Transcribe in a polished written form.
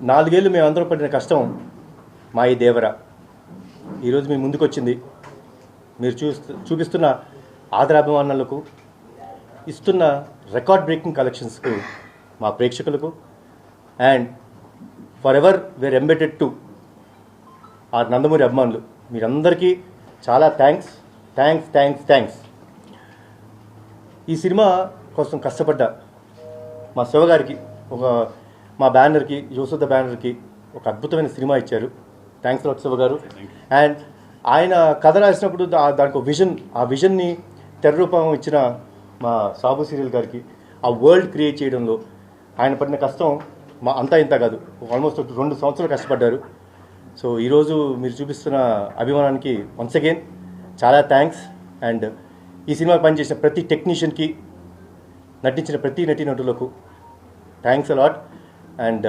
4 ఏళ్ళు మేమందరం పడిన కష్టం మా ఈ దేవర ఈరోజు మీ ముందుకు వచ్చింది. మీరు చూపిస్తున్న ఆదరాభిమానాలకు, ఇస్తున్న రికార్డ్ బ్రేకింగ్ కలెక్షన్స్కు, మా ప్రేక్షకులకు and forever were embedded to ఆ నందమూరి అభిమానులు మీరందరికీ చాలా థ్యాంక్స్ థ్యాంక్స్ థ్యాంక్స్ థ్యాంక్స్. ఈ సినిమా కోసం కష్టపడ్డ మా శివగారికి, మా బ్యానర్కి, యోసుద బ్యానర్కి ఒక అద్భుతమైన సినిమా ఇచ్చారు. థ్యాంక్స్ లాట్ శివ గారు. అండ్ ఆయన కథ రాసినప్పుడు దానికి ఒక విజన్, ఆ విజన్ని తెర రూపం ఇచ్చిన మా సాబు సీరియల్ గారికి, ఆ వరల్డ్ క్రియేట్ చేయడంలో ఆయన పడిన కష్టం మా అంతా ఇంత కాదు, ఆల్మోస్ట్ 2 సంవత్సరాలు కష్టపడ్డారు. సో ఈరోజు మీరు చూపిస్తున్న అభిమానానికి వన్స్ అగైన్ చాలా థ్యాంక్స్. అండ్ ఈ సినిమా పనిచేసిన ప్రతి టెక్నీషియన్కి, నటించిన ప్రతి నటీనటులకు థ్యాంక్స్ అలాట్. అండ్